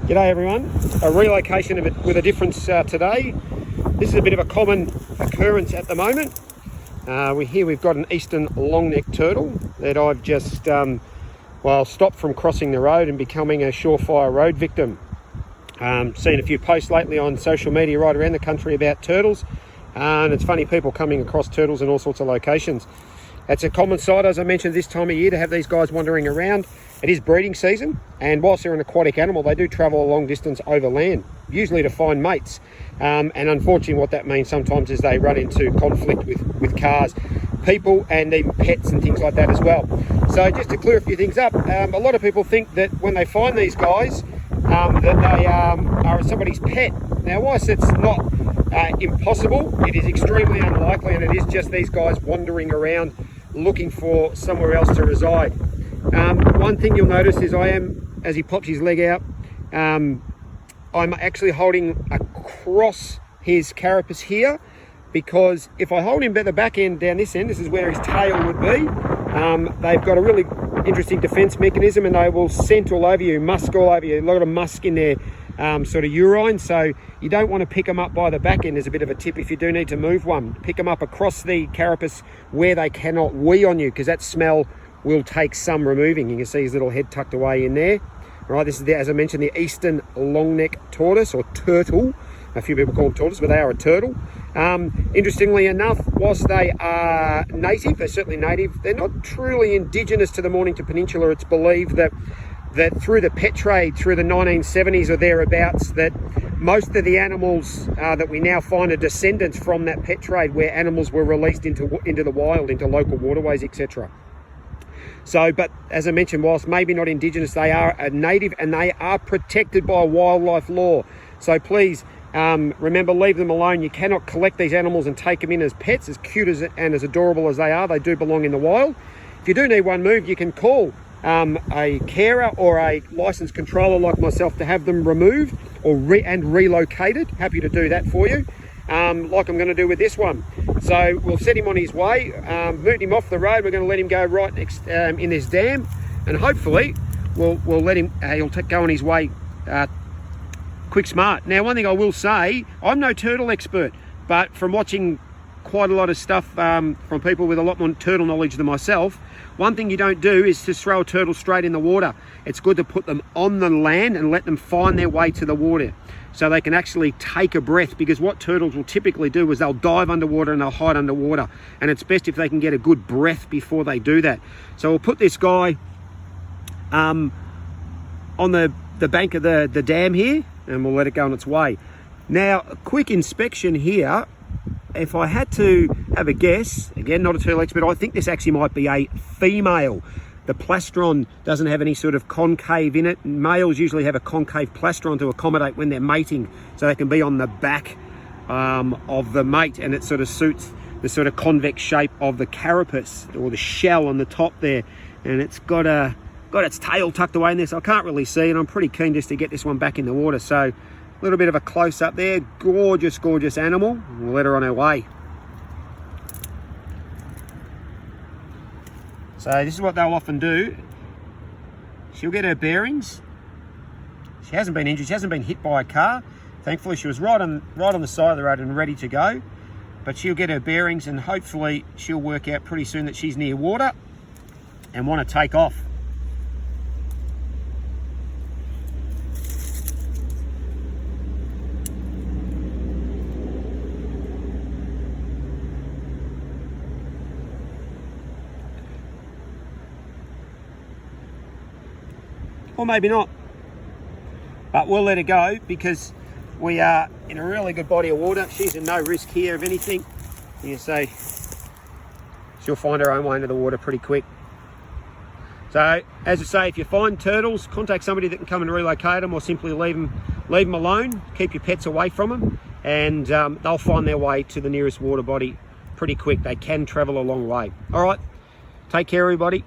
G'day everyone. A relocation with a difference today. This is a bit of a common occurrence at the moment. We've got an eastern long-necked turtle that I've just stopped from crossing the road and becoming a surefire road victim. Seen a few posts lately on social media right around the country about turtles, and it's funny, people coming across turtles in all sorts of locations. It's a common sight, as I mentioned, this time of year to have these guys wandering around. It is breeding season, and whilst they're an aquatic animal, they do travel a long distance over land, usually to find mates. And unfortunately, what that means sometimes is they run into conflict with cars, people, and even pets and things like that as well. So just to clear a few things up, a lot of people think that when they find these guys, that they are somebody's pet. Now, whilst it's not impossible, it is extremely unlikely, and it is just these guys wandering around looking for somewhere else to reside. One thing you'll notice is as he pops his leg out, I'm actually holding across his carapace here, because if I hold him at the back end down this end, this is where his tail would be. They've got a really interesting defense mechanism, and they will scent all over you, musk all over you, a lot of musk in their sort of urine. So you don't want to pick them up by the back end. There's a bit of a tip if you do need to move one. Pick them up across the carapace where they cannot wee on you, because that smell will take some removing. You can see his little head tucked away in there. Right, this is, as I mentioned, the eastern long-neck tortoise, or turtle. A few people call them tortoise, but they are a turtle. Interestingly enough, whilst they are native, they're certainly native, they're not truly indigenous to the Mornington Peninsula. It's believed that through the pet trade, through the 1970s or thereabouts, that most of the animals that we now find are descendants from that pet trade, where animals were released into the wild, into local waterways, etc. So, but as I mentioned, whilst maybe not indigenous, they are a native, and they are protected by wildlife law. So please remember, leave them alone. You cannot collect these animals and take them in as pets. As cute and as adorable as they are, they do belong in the wild. If you do need one moved, you can call a carer or a licensed controller like myself to have them removed and relocated. Happy to do that for you, like I'm going to do with this one. So we'll set him on his way, move him off the road. We're going to let him go right next in this dam, and hopefully we'll let him. He'll go on his way quick smart. Now, one thing I will say, I'm no turtle expert, but from watching quite a lot of stuff from people with a lot more turtle knowledge than myself, one thing you don't do is to throw a turtle straight in the water. It's good to put them on the land and let them find their way to the water, so they can actually take a breath, because what turtles will typically do is they'll dive underwater and they'll hide underwater, and it's best if they can get a good breath before they do that. So we'll put this guy on the bank of the dam here, and we'll let it go on its way. Now, a quick inspection here. If I had to have a guess, again, not a turtle expert, I think this actually might be a female. The plastron doesn't have any sort of concave in it. Males usually have a concave plastron to accommodate when they're mating, so they can be on the back of the mate, and it sort of suits the sort of convex shape of the carapace, or the shell on the top there. And it's got its tail tucked away in there, so I can't really see, and I'm pretty keen just to get this one back in the water. So a little bit of a close-up there. Gorgeous, gorgeous animal. We'll let her on her way. So this is what they'll often do. She'll get her bearings. She hasn't been injured. She hasn't been hit by a car. Thankfully, she was right on the side of the road and ready to go. But she'll get her bearings, and hopefully she'll work out pretty soon that she's near water and want to take off. Or maybe not, but we'll let her go, because we are in a really good body of water. She's in no risk here of anything. You say she'll find her own way into the water pretty quick. So, as I say, if you find turtles, contact somebody that can come and relocate them, or simply leave them alone. Keep your pets away from them, and they'll find their way to the nearest water body pretty quick. They can travel a long way. All right, take care, everybody.